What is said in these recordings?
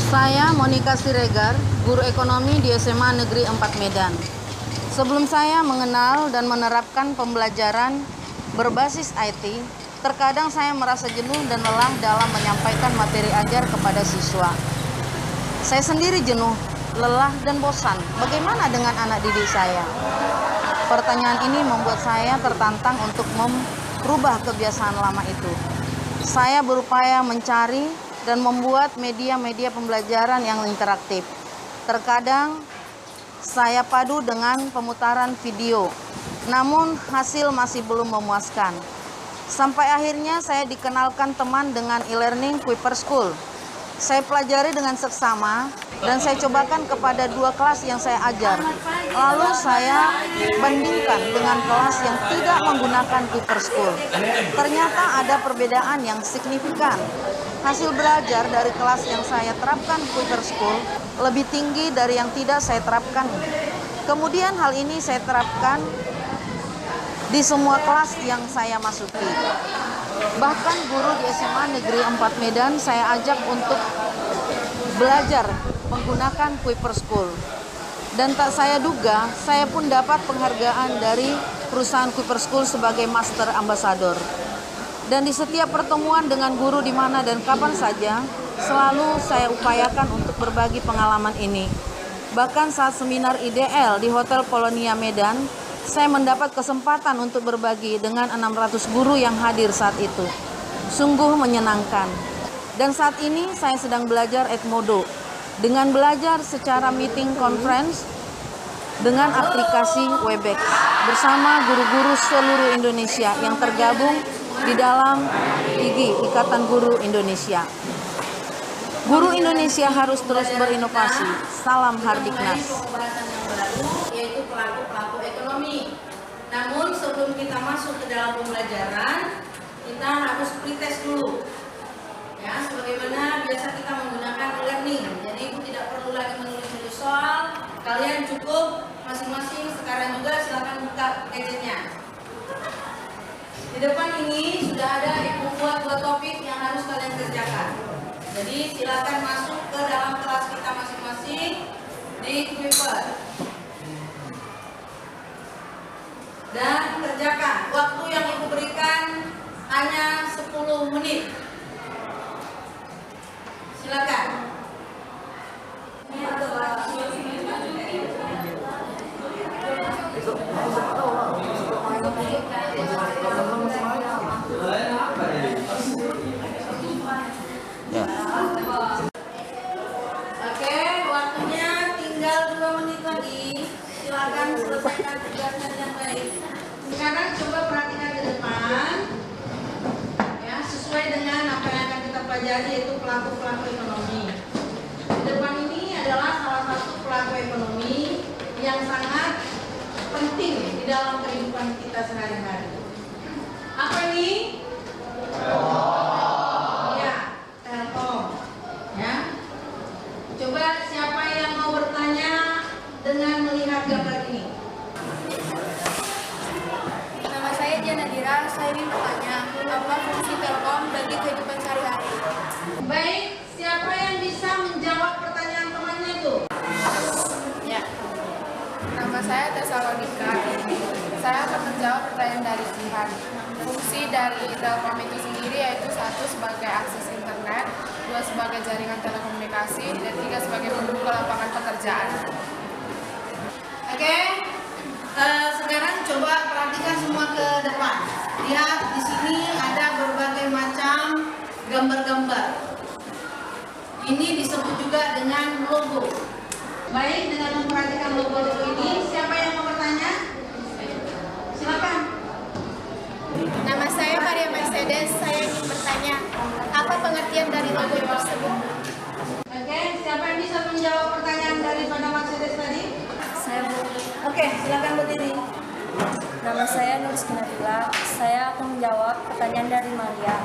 Saya Monica Siregar, guru ekonomi di SMA Negeri 4 Medan. Sebelum saya mengenal dan menerapkan pembelajaran berbasis IT, terkadang saya merasa jenuh dan lelah dalam menyampaikan materi ajar kepada siswa. Saya sendiri jenuh, lelah, dan bosan. Bagaimana dengan anak didik saya? Pertanyaan ini membuat saya tertantang untuk merubah kebiasaan lama itu. Saya berupaya mencari dan membuat media-media pembelajaran yang interaktif. Terkadang saya padu dengan pemutaran video, namun hasil masih belum memuaskan. Sampai akhirnya saya dikenalkan teman dengan e-learning Kuiper School. Saya pelajari dengan seksama dan saya cobakan kepada 2 kelas yang saya ajar. Lalu saya bandingkan dengan kelas yang tidak menggunakan Kuiper School. Ternyata ada perbedaan yang signifikan. Hasil belajar dari kelas yang saya terapkan Kuiper School lebih tinggi dari yang tidak saya terapkan. Kemudian hal ini saya terapkan di semua kelas yang saya masuki. Bahkan guru di SMA Negeri 4 Medan saya ajak untuk belajar menggunakan Kuiper School. Dan tak saya duga, saya pun dapat penghargaan dari perusahaan Kuiper School sebagai Master Ambassador. Dan di setiap pertemuan dengan guru di mana dan kapan saja, selalu saya upayakan untuk berbagi pengalaman ini. Bahkan saat seminar IDL di Hotel Polonia Medan, saya mendapat kesempatan untuk berbagi dengan 600 guru yang hadir saat itu. Sungguh menyenangkan. Dan saat ini saya sedang belajar Edmodo dengan belajar secara meeting conference dengan aplikasi Webex bersama guru-guru seluruh Indonesia yang tergabung di dalam IGI, Ikatan Guru Indonesia. Guru Indonesia harus terus berinovasi. Salam Hardiknas. Yaitu pelaku-pelaku ekonomi. Namun sebelum kita masuk ke dalam pembelajaran, kita harus pretest dulu. Ya, sebagaimana biasa kita menggunakan e-learning. Jadi Ibu tidak perlu lagi menulis soal. Kalian cukup masing-masing sekarang juga silakan buka gadgetnya. Di depan ini sudah ada Ibu buat 2 topik yang harus kalian kerjakan. Jadi silakan masuk ke dalam kelas kita masing-masing di Kuiper. Dan kerjakan. Waktu yang Ibu berikan hanya 10 menit. Silakan. Oke, waktunya tinggal 2 menit lagi. Silakan selesaikan tugasnya dengan baik. Sekarang coba perhatikan ke depan, ya, sesuai dengan apa yang akan kita pelajari, yaitu pelaku-pelaku ekonomi. Di depan ini adalah salah satu pelaku ekonomi yang sangat penting di dalam kehidupan kita sehari-hari. Apa ini? Ya, Telkom. Ya. Coba siapa yang mau bertanya dengan melihat gambar ini? Nama saya Diana Dira, saya ingin bertanya, apa fungsi Telkom bagi kehidupan sehari-hari? Baik, siapa yang bisa menjawab pertanyaan temannya itu? Ya. Nama saya Tesalonika. Saya akan menjawab pertanyaan dari Jihan. Fungsi dari Telkom itu sendiri yaitu 1 sebagai akses internet, 2 sebagai jaringan telekomunikasi, dan 3 sebagai membuka lapangan pekerjaan. Oke, sekarang coba perhatikan semua ke depan. Lihat di sini ada berbagai macam gambar-gambar. Ini disebut juga dengan logo. Baik, dengan memperhatikan logo ini, siapa yang mau bertanya? Silakan. Nama saya Maria Mercedes, saya ingin bertanya, apa pengertian dari logo tersebut? Oke, siapa yang bisa menjawab pertanyaan daripada Mercedes tadi? Saya Oke, silakan berdiri. Nama saya Nuris Kinatila. Saya akan menjawab pertanyaan dari Maria.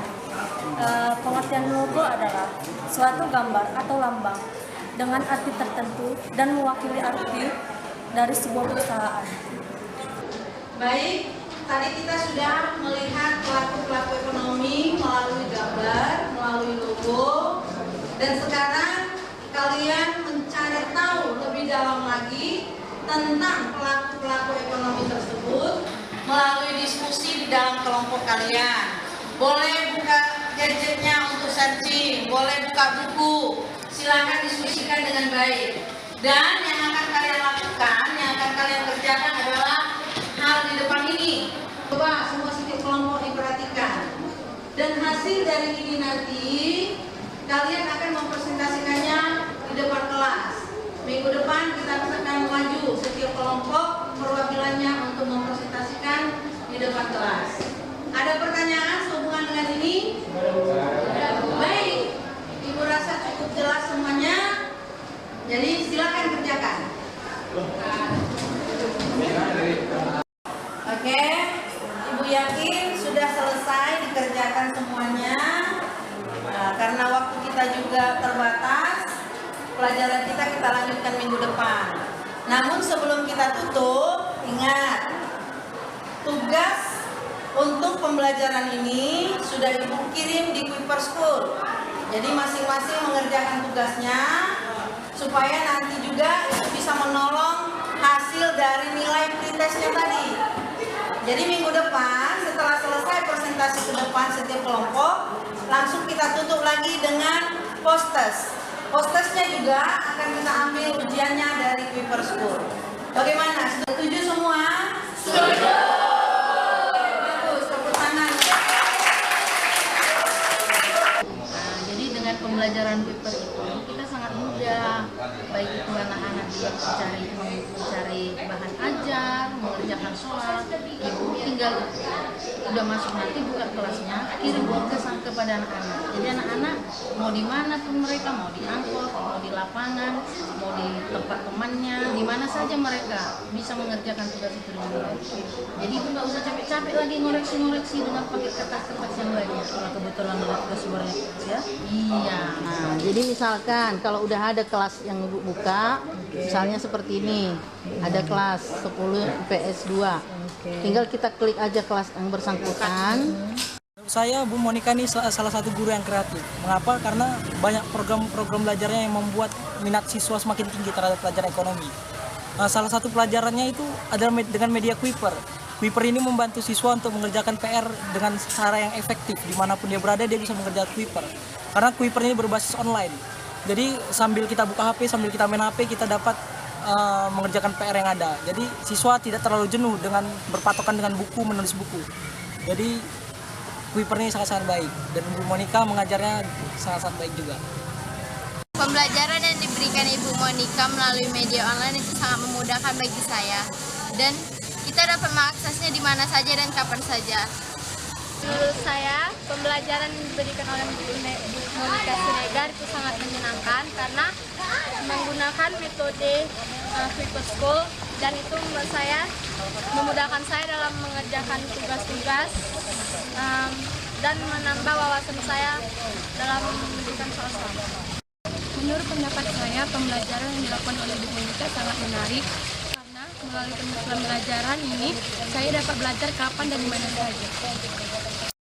Pengertian logo adalah suatu gambar atau lambang dengan arti tertentu dan mewakili arti dari sebuah perusahaan. Baik, tadi kita sudah melihat pelaku-pelaku ekonomi melalui gambar, melalui logo, dan sekarang kalian mencari tahu lebih dalam lagi tentang pelaku-pelaku ekonomi tersebut melalui diskusi di dalam kelompok kalian. Boleh buka gadgetnya untuk searching, boleh buka buku, silahkan diskusikan dengan baik. Dan yang akan kalian lakukan, yang akan kalian kerjakan adalah hal di depan ini. Coba semua setiap kelompok diperhatikan. Dan hasil dari ini nanti kalian akan mempresentasikannya di depan kelas. Minggu depan kita akan maju setiap kelompok perwakilannya untuk mempresentasikan di depan kelas. Ada pertanyaan sehubungan dengan ini? Baik, Ibu rasa cukup jelas semuanya. Jadi silakan kerjakan. Oke, Ibu yakin sudah selesai dikerjakan semuanya. Nah, karena waktu kita juga terbatas, pelajaran kita lanjutkan minggu depan. Namun sebelum kita tutup, ingat tugas untuk pembelajaran ini sudah Ibu kirim di Kuiper School. Jadi masing-masing mengerjakan tugasnya supaya nanti juga itu bisa menolong hasil dari nilai pretestnya tadi. Jadi minggu depan setelah selesai presentasi ke depan setiap kelompok, langsung kita tutup lagi dengan post-test. Post-testnya juga akan kita ambil ujiannya dari Kuiper School. Bagaimana? Setuju semua? Setuju. Bagus, tepuk tangan. Jadi dengan pembelajaran paper itu kita sangat mudah, baik itu anak-anak dia mencari bahan ajar, mengerjakan soal, ibu tinggal udah masuk nanti buka kelasnya, kirim pesan kepada anak-anak. Jadi anak-anak mau di mana pun mereka, mau di angkot, mau di lapangan, mau di tempat temannya, di mana saja mereka bisa mengerjakan tugas itu dengan baik. Jadi ibu nggak usah capek-capek lagi ngoreksi dengan pakai kertas-kertas yang banyak. Kalau kebetulan ada tugas banyak ya. Iya. Nah, jadi misalkan kalau udah ada kelas yang ibu buka, misalnya seperti ini, ada kelas 10 PS 2. Tinggal kita klik aja kelas yang bersangkutan. Saya Bu Monika ini salah satu guru yang kreatif. Mengapa? Karena banyak program-program belajarnya yang membuat minat siswa semakin tinggi terhadap pelajaran ekonomi. Salah satu pelajarannya itu adalah dengan media Kuiper. Kuiper ini membantu siswa untuk mengerjakan PR dengan cara yang efektif. Dimanapun dia berada, dia bisa mengerjakan Kuiper. Karena Kuiper ini berbasis online. Jadi sambil kita buka HP, sambil kita main HP, kita dapat mengerjakan PR yang ada. Jadi siswa tidak terlalu jenuh dengan berpatokan dengan buku, menulis buku. Jadi Kuiper ini sangat-sangat baik. Dan Bu Monika mengajarnya sangat-sangat baik juga. Pembelajaran yang diberikan Ibu Monika melalui media online itu sangat memudahkan bagi saya. Dan kita dapat mengaksesnya di mana saja dan kapan saja. Menurut saya, pembelajaran yang diberikan oleh Bu Monika Siregar itu sangat menyenangkan karena menggunakan metode Kuiper School, dan itu menurut saya memudahkan saya dalam mengerjakan tugas-tugas dan menambah wawasan saya dalam memberikan soal-soal. Menurut pendapat saya, pembelajaran yang dilakukan oleh Bu Monika sangat menarik karena melalui pembelajaran ini saya dapat belajar kapan dan di mana saja.